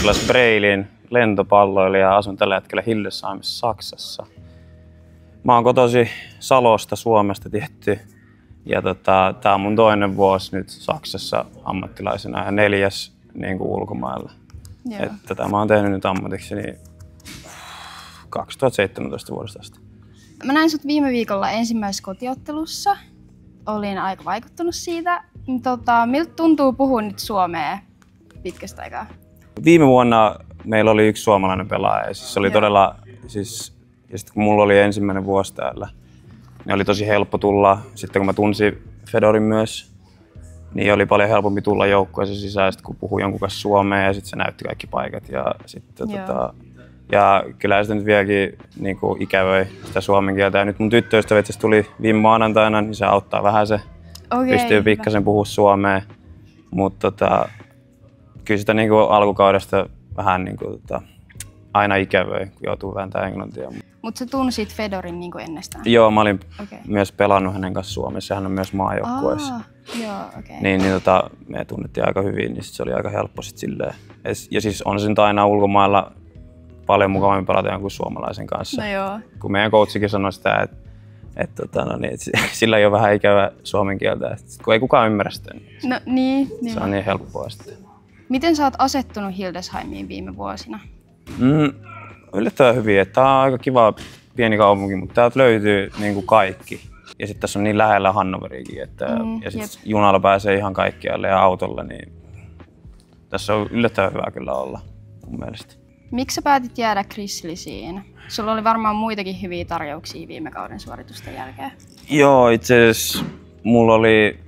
Niklas Breilin lentopalloilija ja asun tällä hetkellä Hildesheimissa Saksassa. Mä oon kotoisin Salosta, Suomesta tietty. Ja tää on mun toinen vuosi nyt Saksassa ammattilaisena ja 4. niin kuin ulkomailla. Että tätä mä oon tehnyt nyt ammatikseni 2017 vuodesta asti. Mä näin sut viime viikolla ensimmäisessä kotiottelussa. Olin aika vaikuttunut siitä. Miltä tuntuu puhua nyt suomea pitkästä aikaa? Viime vuonna meillä oli yksi suomalainen pelaaja ja se oli todella, ja sitten kun mulla oli ensimmäinen vuosi täällä, niin oli tosi helppo tulla. Sitten kun mä tunsin Fedorin myös, niin oli paljon helpompi tulla joukkueeseen sisään, kun puhui jonkun kanssa suomea ja sitten se näytti kaikki paikat. Ja, ja kyllä sitä nyt vieläkin niin kuin ikävöi sitä suomen kieltä. Ja nyt mun tyttöystävä itse tuli viime maanantaina, niin se auttaa vähän se. Pystyy pikkasen puhua suomea. Mutta kyllä sitä niin kuin alkukaudesta vähän niin kuin, aina ikävöi, kun joutuu vääntämään englantia. Mutta sä tunsit Fedorin niin kuin ennestään? Joo, mä olin myös pelannut hänen kanssa Suomessa. Hän on myös maajoukkueessa. Niin me tunnettiin aika hyvin, niin se oli aika helppo sit silleen. Ja siis on se nyt aina ulkomailla paljon mukavammin pelata jonkun suomalaisen kanssa. No joo. Kun meidän coachikin sanoi sitä, että sillä ei ole vähän ikävä suomen kieltä, kun ei kukaan ymmärrä sitä. No niin. Se on niin helppoa sitten. Miten sä oot asettunut Hildesheimiin viime vuosina? Yllättävän hyvin, että tää on aika kiva pieni kaupunki, mutta täältä löytyy niin kuin kaikki. Ja sitten tässä on niin lähellä Hannoveriakin, että ja sit junalla pääsee ihan kaikkialle ja autolla, niin tässä on yllättävän hyvä kyllä olla mun mielestä. Miksi sä päätit jäädä Chrysalisiin? Sulla oli varmaan muitakin hyviä tarjouksia viime kauden suoritusten jälkeen. Joo, itse asiassa mulla oli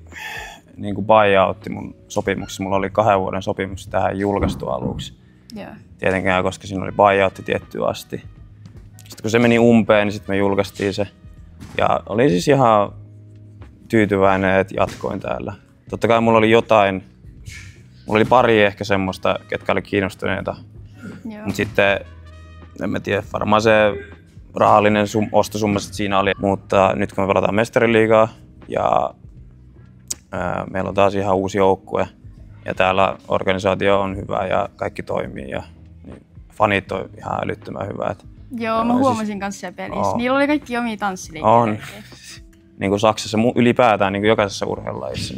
niin kuin buyoutti mun sopimuksessa. Mulla oli 2 vuoden sopimus tähän julkaistu aluksi. Yeah. Tietenkään, koska siinä oli buyoutti tiettyyn asti. Sitten kun se meni umpeen, niin sitten me julkaistiin se. Ja olin siis ihan tyytyväinen, että jatkoin täällä. Totta kai mulla oli pari ehkä semmoista, ketkä oli kiinnostuneita. Mutta sitten, en mä tiedä, varmaan se rahallinen ostosumma siinä oli. Mutta nyt kun me pelataan mestariliigaa ja meillä on taas ihan uusi joukkue ja täällä organisaatio on hyvä ja kaikki toimii ja niin fanit on ihan älyttömän hyvät. Joo, mä huomasin kanssa siellä pelissä. Niillä oli kaikki omia tanssiliikkeitä. On. Niin kuin Saksassa ylipäätään niin kuin jokaisessa urheilulajissa,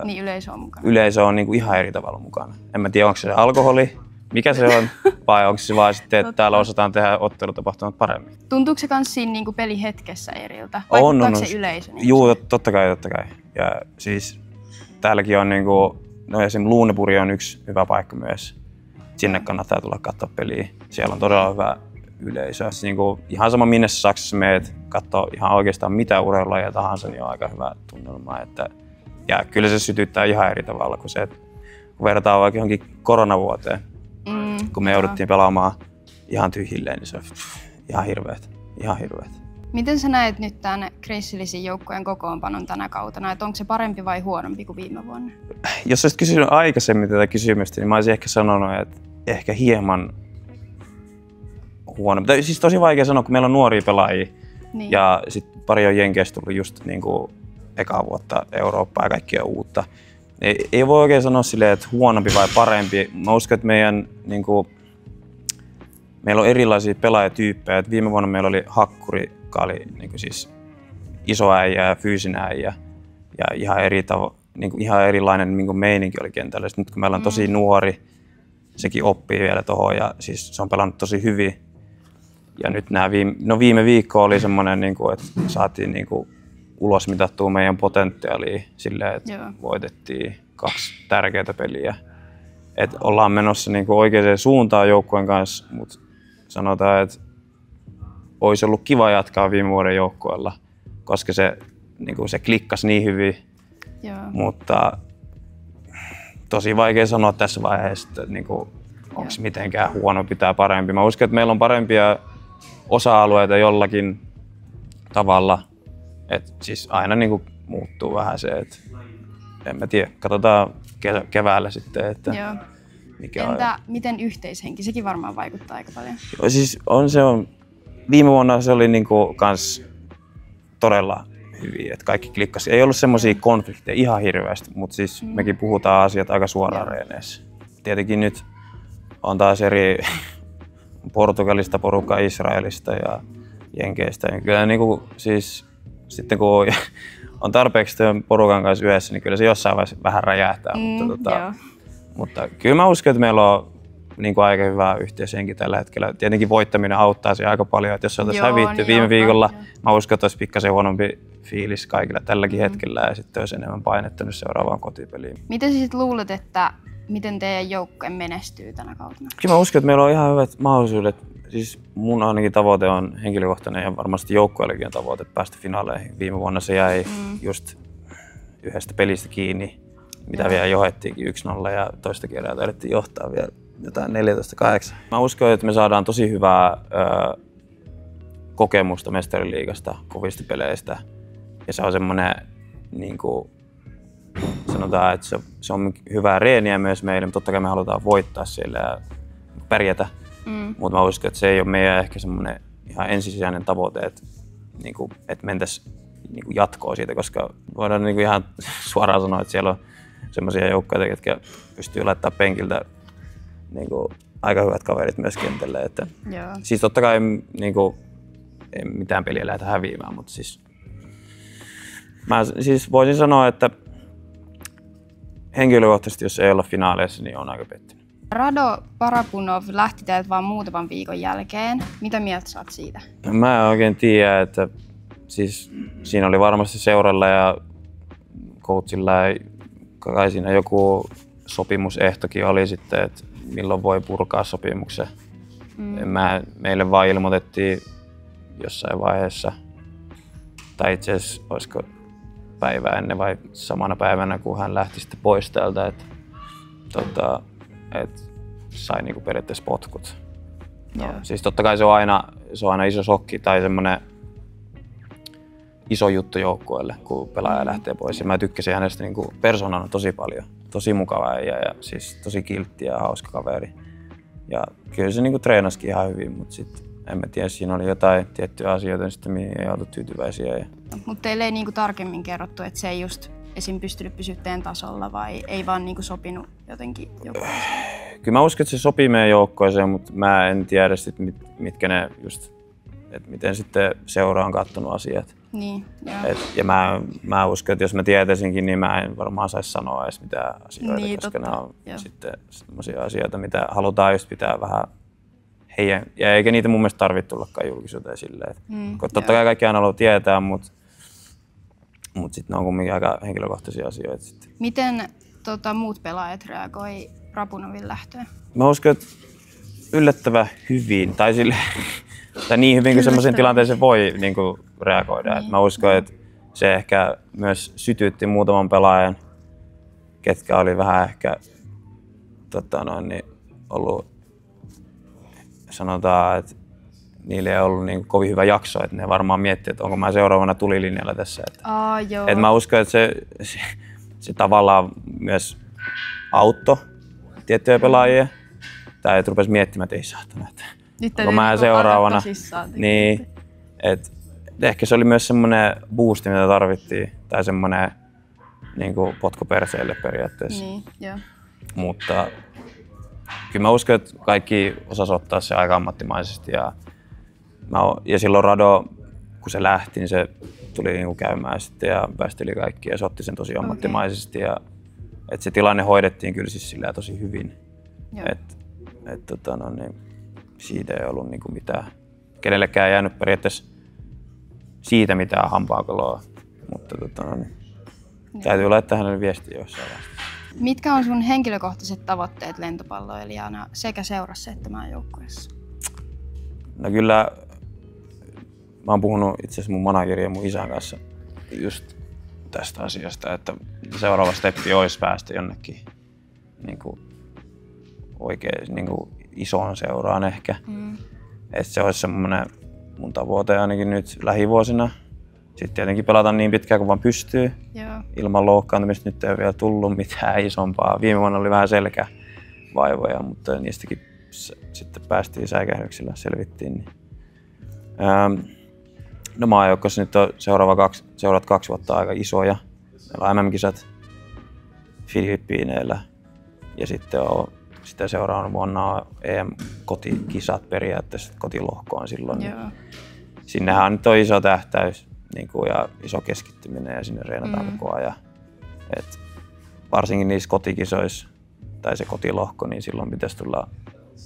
niin yleisö on mukana. Yleisö on niin kuin ihan eri tavalla mukana. En mä tiedä, onko se alkoholi, mikä se on, vai onko se vaan sitten, että täällä osataan tehdä ottelutapahtumat paremmin. Tuntuuko se kans siinä niin kuin pelihetkessä eriltä? Vaikuttaako se yleisö? Niin joo, totta kai. Ja siis täälläkin on niin kuin, esimerkiksi Luunepuri on yksi hyvä paikka myös. Sinne kannattaa tulla katsoa peliä. Siellä on todella hyvä yleisö. Siis niin kuin, ihan sama minne Saksassa meet, katsoa ihan oikeastaan mitä urheilulajia tahansa, niin on aika hyvä tunnelma. Ja kyllä se sytyttää ihan eri tavalla kuin se, että kun vertaa vaikka johonkin koronavuoteen, kun me jouduttiin pelaamaan ihan tyhjilleen, niin se on ihan hirveet. Miten sä näet nyt tämän Chrysalisin joukkueen kokoonpanon tänä kautena? Onko se parempi vai huonompi kuin viime vuonna? Jos olisit kysynyt aikaisemmin tätä kysymystä, niin mä olisin ehkä sanonut, että ehkä hieman huonompi. Siis tosi vaikea sanoa, kun meillä on nuoria pelaajia niin. Ja sitten pari on Jenkeistä tullut just niin kuin ekaa vuotta Eurooppaa ja kaikkia uutta. Ei voi oikein sanoa silleen, että huonompi vai parempi. Mä uskon, että meillä on erilaisia pelaajatyyppejä. Et viime vuonna meillä oli hakkuri, joka oli niin siis iso äijä ja fyysinen äijä. Ja ihan erilainen niin meininki oli kentällä. Sitten nyt kun meillä on tosi nuori, sekin oppii vielä tuohon ja siis se on pelannut tosi hyvin. Ja nyt viime viikko oli semmoinen, niin että saatiin niin ulos mitattua meidän potentiaalia silleen, että voitettiin 2 tärkeää peliä. Et ollaan menossa niin oikeaan suuntaan joukkueen kanssa, mutta sanotaan, että olisi ollut kiva jatkaa viime vuoden joukkueella, koska se klikkasi niin hyvin. Mutta tosi vaikea sanoa tässä vaiheessa, että onko mitenkään huonompi tai parempi. Mä uskon, että meillä on parempia osa-alueita jollakin tavalla. Et siis aina muuttuu vähän se, että en mä tiedä, katsotaan keväällä sitten, että mikä on. Entä miten yhteishenki? Sekin varmaan vaikuttaa aika paljon. Siis viime vuonna se oli kans todella hyvin, että kaikki klikkasi. Ei ollut semmoisia konflikteja ihan hirveästi, mutta siis mekin puhutaan asiat aika suoraan reeneissä. Tietenkin nyt on taas eri Portugalista porukkaa, Israelista ja Jenkeistä. Ja kyllä niin kuin, siis, sitten kun on tarpeeksi työn porukan kanssa yhdessä, niin kyllä se jossain vaiheessa vähän räjähtää. Mutta kyllä mä uskon, että meillä on niin kuin aika hyvä yhteishenki tällä hetkellä. Tietenkin voittaminen auttaa siihen aika paljon, että jos se oltaisiin hävitty viime viikolla, mä uskon, että olisi pikkasen huonompi fiilis kaikilla tälläkin hetkellä ja sitten olisi enemmän painetta nyt seuraavaan kotipeliin. Miten sä sitten luulet, että miten teidän joukkue menestyy tänä kautena? Kyllä mä uskon, että meillä on ihan hyvät mahdollisuudet. Siis mun ainakin tavoite on henkilökohtainen ja varmasti joukkueellekin on tavoite päästä finaaleihin. Viime vuonna se jäi just yhdestä pelistä kiinni, mitä vielä johdettiinkin 1-0 ja toista kertaa taidettiin johtaa vielä jotain 14-8. Mä uskon, että me saadaan tosi hyvää kokemusta mestariliigasta, kovista peleistä. Ja se on semmoinen, niin kuin sanotaan, että se on hyvää reeniä myös meille, mutta totta kai me halutaan voittaa siellä ja pärjätä. Mutta mä uskon, että se ei ole meidän ehkä semmoinen ihan ensisijainen tavoite, että mentäisiin niin kuin jatkoa siitä, koska voidaan niin kuin ihan suoraan sanoa, että siellä on semmoisia joukkoja, jotka pystyy laittamaan penkiltä niin kuin aika hyvät kaverit myös kentälle. Että siis totta kai niin kuin, ei mitään peliä lähdetä häviämään, mutta siis mä siis voisin sanoa, että henkilökohtaisesti, jos ei olla finaaleissa, niin on aika pettynyt. Rado Parapunov lähti täältä vain muutaman viikon jälkeen. Mitä mieltä sä oot siitä? No, mä en oikein tiedä, että siis siinä oli varmasti seuralla ja coachilla ja kai siinä joku sopimusehtokin oli sitten, että milloin voi purkaa sopimuksen. Meille vaan ilmoitettiin jossain vaiheessa, tai itse asiassa olisiko päivää ennen vai samana päivänä, kun hän lähti sitten pois täältä, että sai niinku periaatteessa potkut. No, siis totta kai se on aina iso shokki tai semmoinen iso juttu joukkueelle, kun pelaaja lähtee pois. Ja mä tykkäsin hänestä niinku persoonana tosi paljon. Tosi mukava ja siis tosi kiltti ja hauska kaveri. Ja kyllä se niinku treenasikin ihan hyvin, mutta sitten en mä tiedä, siinä oli jotain tiettyjä asioita, mihin ei oltu tyytyväisiä. Mutta teille ei niinku tarkemmin kerrottu, että se ei just esim. Pystynyt pysyä teidän tasolla vai ei vaan niinku sopinut jotenkin joukkueeseen? Kyllä mä uskon, että se sopii meidän joukkueeseen, mutta mä en tiedä sit, mitkä ne just, että miten sitten seura on katsonut asiat. Niin, ja mä uskon, että jos mä tietäisinkin, niin mä en varmaan saisi sanoa edes mitään asioita, niin, koska ne on sitten sellaisia asioita, mitä halutaan just pitää vähän heidän, ja eikä niitä mun mielestä tarvitse tullakaan julkisuuteen silleen. Totta kai kaikki aina haluaa tietää, mutta sitten ne on kuitenkin aika henkilökohtaisia asioita. Sitten. Miten muut pelaajat reagoi Rapunovin lähtöön? Mä uskon, että yllättävän hyvin, tai niin hyvin kuin semmoisen tilanteeseen voi niin kuin reagoida. Niin. Mä uskon, että se ehkä myös sytytti muutaman pelaajan, ketkä oli vähän ehkä ollut, sanotaan, että niillä ei ollut niin kovin hyvä jakso, että ne varmaan miettii, että onko mä seuraavana tulilinjalla tässä. Että mä uskon, että se tavallaan myös auttoi tiettyjä pelaajia. Tai että rupesi miettimään, että ei saatana, että onko mä seuraavana. Niin, että ehkä se oli myös semmoinen boosti, mitä tarvittiin. Tai semmoinen niin kuin potku perseelle periaatteessa. Niin, joo. Mutta kyllä mä uskon, että kaikki osasi ottaa se aika ammattimaisesti. Ja silloin Rado, kun se lähti, niin se tuli niin kuin käymään sitten ja päästeli kaikki ja se otti sen tosi ammattimaisesti. Ja, että se tilanne hoidettiin kyllä siis sillä tosi hyvin. Siitä ei ollut niinku mitään, kenellekään jäänyt periaatteessa siitä mitään hampaakoloa, mutta täytyy laittaa hänelle viestiä jossain vaiheessa. Mitkä on sun henkilökohtaiset tavoitteet lentopalloilijana sekä seurassa että maajoukkueessa? No kyllä, mä oon puhunut itse asiassa mun managerin ja mun isän kanssa just tästä asiasta, että seuraava steppi olisi päästä jonnekin niinku oikein niinku isoon seuraan ehkä. Että se olisi semmoinen mun tavoite ainakin nyt lähivuosina. Sitten tietenkin pelata niin pitkään kuin vaan pystyy. Joo. Ilman loukkaantumista nyt ei ole vielä tullut mitään isompaa. Viime vuonna oli vähän selkävaivoja, mutta niistäkin sitten päästiin säikähdyksillä, selvittiin. Niin. No maajoukkoissa nyt on seuraavat 2 vuotta aika isoja. Meillä on MM-kisat Filippiineillä ja sitten on sitä seuraavana vuonna on EM-kotikisat periaatteessa, kotilohkoon silloin. Joo. Sinnehän nyt on iso tähtäys niin kuin, ja iso keskittyminen ja sinne reenataan koko ajan. Et varsinkin niissä kotikisoissa tai se kotilohko, niin silloin pitäisi tulla,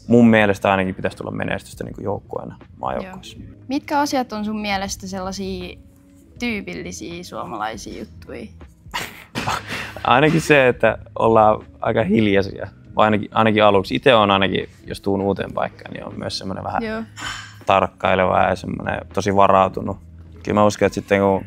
mun mielestä ainakin pitäisi tulla menestystä niin kuin joukkueena maajoukkueessa. Mitkä asiat on sun mielestä sellaisia tyypillisiä suomalaisia juttuja? Ainakin se, että ollaan aika hiljaisia. Ainakin aluksi. Itse on ainakin, jos tuun uuteen paikkaan, niin on myös semmoinen vähän tarkkaileva ja semmoinen tosi varautunut. Kyllä mä uskon, että sitten kun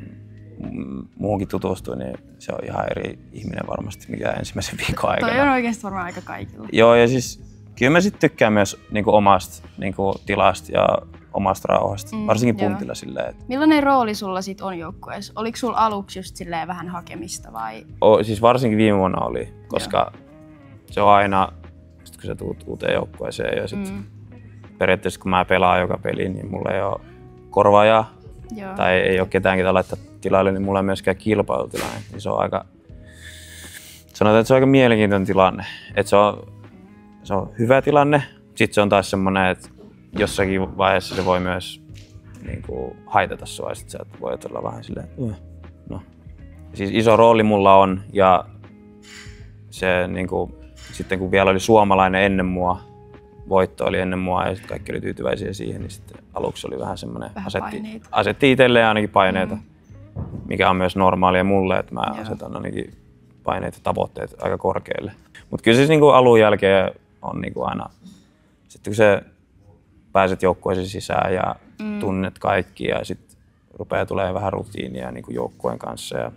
muuhunkin tutustuu, niin se on ihan eri ihminen varmasti, mikä ensimmäisen viikon aikana. Toi on oikeasti varmaan aika kaikilla. Joo, ja siis kyllä mä sitten tykkään myös niinku omasta niinku tilasta ja omasta rauhasta, varsinkin puntilla silleen. Millainen rooli sulla sit on joukkueessa? Oliko sulla aluksi just silleen vähän hakemista vai? Siis varsinkin viime vuonna oli, koska se on aina, sit kun sä tuut uuteen joukkueeseen ja sit periaatteessa kun mä pelaan joka peli, niin mulla ei ole korvaajaa tai ei ole ketään, ketä laittaa tilalle, niin mulla ei myöskään kilpailutilanne. Niin se on aika, sanotaan, että se on aika mielenkiintoinen tilanne. Että se on hyvä tilanne, sitten se on taas semmoinen, että jossakin vaiheessa se voi myös niin kuin, haitata sua ja sit sä voit olla vähän silleen, no. Siis iso rooli mulla on ja se niin kuin, sitten kun vielä oli suomalainen ennen mua, voitto oli ennen mua ja sitten kaikki oli tyytyväisiä siihen, niin sitten aluksi oli vähän semmoinen, asetti itselleen ainakin paineita, mikä on myös normaalia mulle, että mä asetan ainakin paineet ja tavoitteet aika korkealle. Mutta kyllä siis niin kuin alun jälkeen on niin kuin aina, sitten kun se pääset joukkueeseen sisään ja tunnet kaikki ja sitten rupeaa tulemaan vähän rutiinia niin kuin joukkueen kanssa ja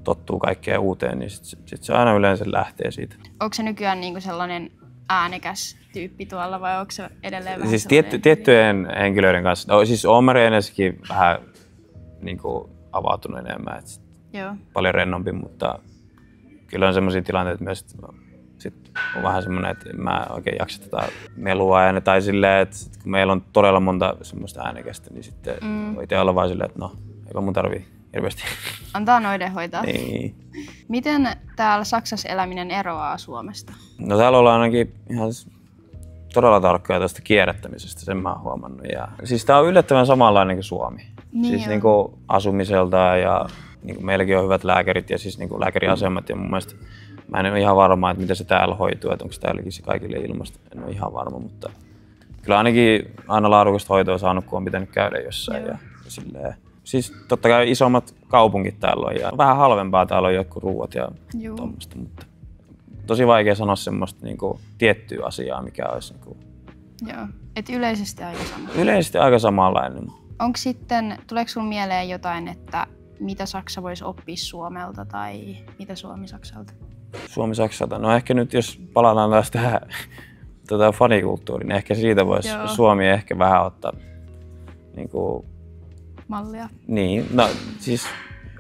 tottuu kaikkeen uuteen, niin sit se aina yleensä lähtee siitä. Onko se nykyään niin kuin sellainen äänekäs tyyppi tuolla vai onko se edelleen vähän siis tiettyjen henkilöiden kanssa, siis Omari Eneskin vähän niin kuin avautunut enemmän, paljon rennompi, mutta kyllä on sellaisia tilanteita myös, että sit on vähän semmoinen, että mä oikein jaksa tätä melua ja tai silleen, että kun meillä on todella monta semmoista äänekästä, niin sitten voi itse olla vaan silleen, että no, eipä mun tarvii hirveästi. Antaa noiden hoitaa. Niin. Miten täällä Saksassa eläminen eroaa Suomesta? No täällä ollaan ainakin ihan todella tarkkoja tästä kierrättämisestä, sen mä oon huomannut. Ja, siis tää on yllättävän samanlainen kuin Suomi. Niin siis niin kuin asumiselta ja niin kuin meilläkin on hyvät lääkärit ja siis niin kuin lääkäriasemat ja mun mielestä mä en ole ihan varma, että miten se täällä hoituu, että onko se täälläkin se kaikille ilmasta. En ole ihan varma, mutta kyllä ainakin aina laadukasta hoitoa saanut, kun on pitänyt käydä jossain. Ja silleen. Siis totta kai isommat kaupungit täällä on ja vähän halvempaa täällä on jotkut ruuat ja tommoista, mutta tosi vaikea sanoa semmoista niinku tiettyä asiaa, mikä olisi niinku. Joo, et yleisesti aika sama. Yleisesti aika samanlainen. Onko sitten, tuleeko sun mieleen jotain, että mitä Saksa voisi oppia Suomelta tai mitä Suomi Saksalta? Suomi Saksalta? No ehkä nyt jos palataan taas tähän fanikulttuuriin, niin ehkä siitä voisi Suomi ehkä vähän ottaa niinku mallia. Niin, no siis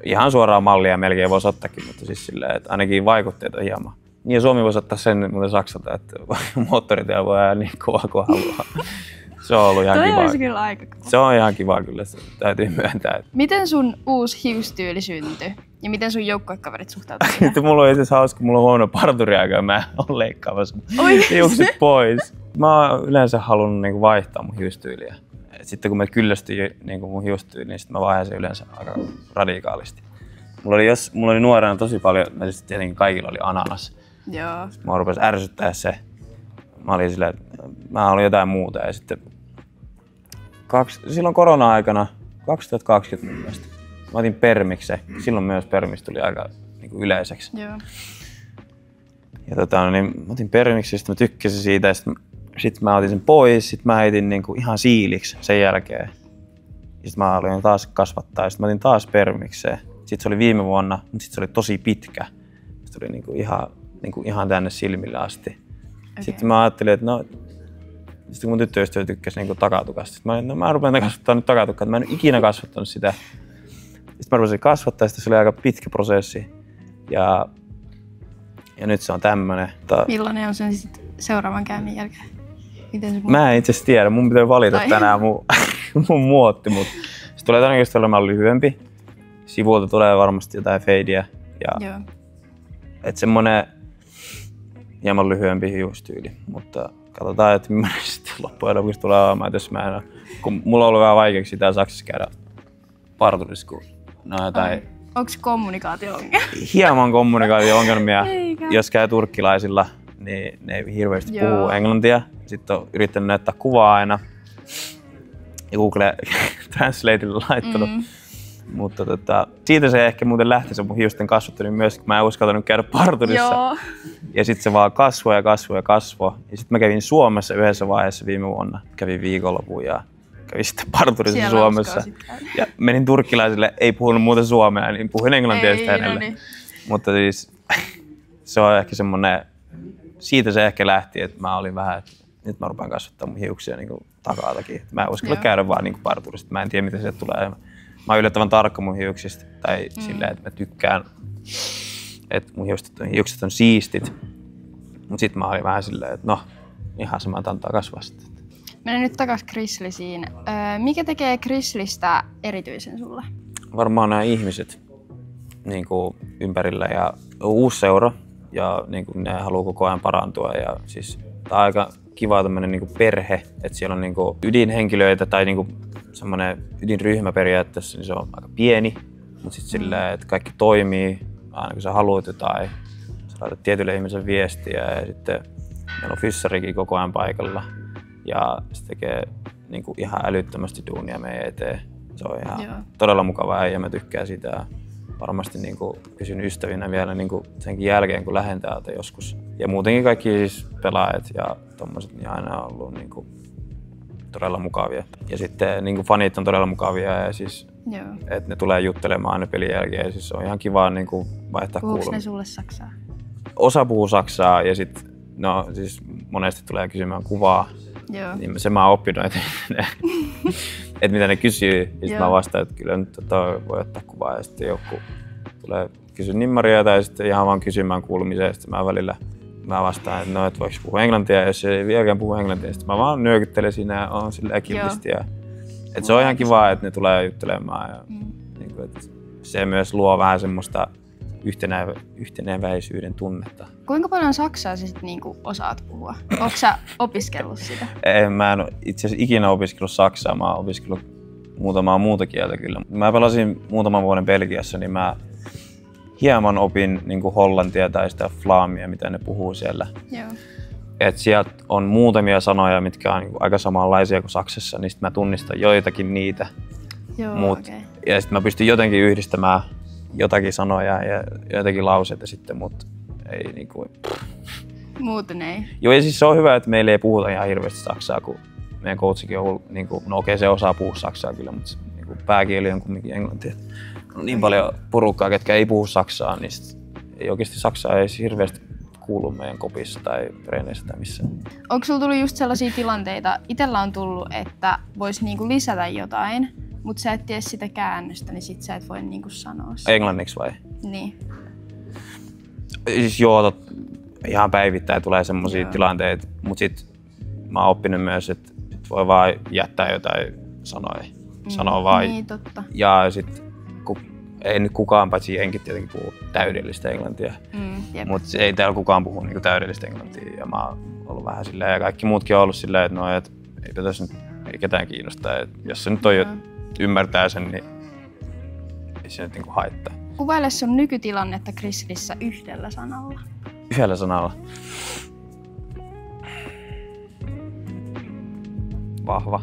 ihan suoraan mallia melkein voisi ottaakin, mutta siis silleen, että ainakin vaikutteet on hieman. Niin ja Suomi voisi ottaa sen muuten Saksalta, että moottorityö voi ajaa niin kovaa kuin haluaa. Se on ollut ihan kiva. Se kyllä aika kova. Se on ihan kiva kyllä, se täytyy myöntää. Miten sun uusi hiustyyli syntyi? Ja miten sun joukkuekaverit suhtautuivat? Mulla on itse asiassa hauska, mulla on huono parturiaika ja mä oon leikkaamassa hiukset pois. Mä oon yleensä halunnut niinku vaihtaa mun hiustyyliä. Sitten kun mä kyllästyin niin mun hiustyyliin, niin sitten mä vaihdasin yleensä aika radikaalisti. Mulla oli nuorena tosi paljon, siis tietenkin kaikilla oli ananas. Joo. Mä rupesin ärsyttää se. Mä olin silleen, että mä haluan jotain muuta ja sitten silloin korona-aikana, 2020 mun mielestä, mä otin permiksen. Silloin myös permis tuli aika niin kuin yleiseksi. Joo. Ja niin mä otin permiksen, sitten mä tykkäsin siitä ja sitten mä otin sen pois, sitten mä heitin niinku ihan siiliksi sen jälkeen. Sitten mä aloin taas kasvattaa ja sitten mä otin taas permikseen. Sitten se oli viime vuonna, mutta sitten se oli tosi pitkä. Se oli ihan tänne silmille asti. Okay. Sitten mä ajattelin, että no, sitten mun tyttöystävä tykkäsi niinku takatukasta. Sitten mä rupean kasvattaa nyt takatukkaa, mä en ikinä kasvattanut sitä. Sitten mä rupesin kasvattaa, sitten se oli aika pitkä prosessi. Ja nyt se on tämmönen. Millainen on sen sitten seuraavan käynnin jälkeen? Mä en itse asiassa tiedä, mun pitää valita tänään mun muotti, mutta se tulee todennäköisesti olemaan lyhyempi. Sivuilta tulee varmasti jotain feidiä. Et semmonen hieman lyhyempi hiustyyli, mutta katsotaan, että millainen sitten loppujen lopuksi tulee olemaan, jos mä en ole. Kun mulla on ollut vähän vaikeaksi täällä Saksassa käydä parturissa, kun no jotain... Onko kommunikaatio-ongelmia? Hieman kommunikaatio-ongelmia. Jos käy turkkilaisilla, niin ne ei hirveästi puhu englantia. Sitten on yrittänyt näyttää kuvaa aina ja Google Translateille laittanut. Mutta siitä se ehkä muuten lähti se mun hiusten kasvattaminen myös, kun mä en uskaltanut käydä parturissa. Joo. Ja sitten se vaan kasvoi. Ja sitten mä kävin Suomessa yhdessä vaiheessa viime vuonna. Kävin viikonlopun ja kävin sitten parturissa siellä Suomessa. Ja menin turkkilaisille, ei puhunut muuta suomea, niin puhuin englantia sitten hänelle. Niin. Mutta siis se on ehkä semmonen, siitä se ehkä lähti, että mä olin vähän, että nyt mä rupean kasvattaa mun hiuksia niin takatakin. Mä en uskalla käydä vaan niin parturista, mä en tiedä mitä sieltä tulee. Mä oon yllättävän tarkka mun hiuksista, tai silleen, että mä tykkään, että mun hiukset on siistit. Mut sit mä olin vähän silleen, että no, ihan sama, että antaa kasvaa sitten. Mennään nyt takas Grizzlysiin. Mikä tekee Grizzlystä erityisen sulle? Varmaan nämä ihmiset niin kuin ympärillä ja uusi seura ja niin kuin ne haluaa koko ajan parantua. Ja siis tää on aika kiva tämmönen niin kuin perhe, että siellä on niin kuin ydinhenkilöitä tai niin kuin semmoinen ydinryhmä periaatteessa, niin se on aika pieni, mutta sitten silleen, että kaikki toimii aina kun sä haluat jotain. Sä laitat tietylle ihmiselle viestiä ja sitten meillä on fyssarikin koko ajan paikalla ja se tekee niin kuin ihan älyttömästi duunia meidän eteen. Se on ihan todella mukavaa ja mä tykkään sitä. Varmasti niin kuin pysyn ystävinä vielä niin kuin senkin jälkeen, kun lähden täältä joskus. Ja muutenkin kaikki siis pelaajat ja tommoset niin aina on ollut niin kuin todella mukavia. Ja sitten niin kuin fanit on todella mukavia ja siis, että ne tulee juttelemaan aina pelin jälkeen. Ja siis se on ihan kiva niin kuin vaihtaa kuulumisia. Puhuuko ne sulle saksaa? Osa puhuu saksaa ja sitten no siis monesti tulee kysymään kuvaa. Joo. Niin sen mä oon oppinut, että mitä ne kysyy. Ja sitten mä vastaan, että kyllä nyt voi ottaa kuvaa. Ja sitten joku tulee kysyä nimmaria tai sitten ihan vaan kysymään kuulumiseen. Ja sitten mä vastaan, että no, et voiko puhua englantia. Ja jos ei vieläkään puhu englantia, sitten mä vaan nyökyttelen siinä ja oon silleen kiltisti. Että se on ihan kiva, että ne tulee juttelemaan. Ja, niin kuin, että se myös luo vähän semmoista yhteneväisyyden tunnetta. Kuinka paljon saksaa sä sit niinku osaat puhua? Ootko sä opiskellut sitä? Mä en itse asiassa ikinä opiskellut saksaa, mä oon opiskellut muutamaa muuta kieltä kyllä. Mä pelasin muutaman vuoden Belgiassa, niin mä hieman opin niinku hollantia tai sitä flaamia, mitä ne puhuu siellä. Joo. Et sieltä on muutamia sanoja, mitkä on niinku aika samanlaisia kuin Saksassa, niin sit mä tunnistan joitakin niitä. Joo, okay. Ja sit mä pystyn jotenkin yhdistämään jotakin sanoja ja jotakin lauseita sitten, mutta ei niinku... Muuten ei. Joo, ja siis se on hyvä, että meillä ei puhuta ihan hirveästi saksaa, kun meidän coachikin on ollut, niinku, no okei, se osaa puhua saksaa kyllä, mutta niinku, pääkieli on kumminkin englantia. On niin paljon porukkaa, ketkä ei puhu saksaa, niin ei oikeasti saksaa ei hirveästi kuulu meidän kopissa tai treeneissä tai missään. Onko sulla tullut just sellaisia tilanteita, itsellä on tullut, että voisi niinku lisätä jotain, mutta sä et tiedä sitä käännöstä, niin sit sä et voi niinku sanoa sitä. Englanniksi vai? Niin. Siis joo, ihan päivittäin tulee semmosia tilanteita, mutta sit mä oon oppinut myös, että voi vaan jättää jotain sanoja. Sanoa vaan. Niin, totta. Ja sit ei nyt kukaan, paitsi jenkit tietenkin puhu täydellistä englantia. Mutta ei täällä kukaan puhu niinku täydellistä englantia. Ja mä oon ollut vähän silleen, ja kaikki muutkin on ollut silleen, että no, et eipä tässä nyt ei ketään kiinnostaa. Et jos se nyt on ymmärtää sen, niin ei se nyt niinku haittaa. Kuvaile sun nykytilannetta Grizzlyssä yhdellä sanalla. Yhdellä sanalla. Vahva.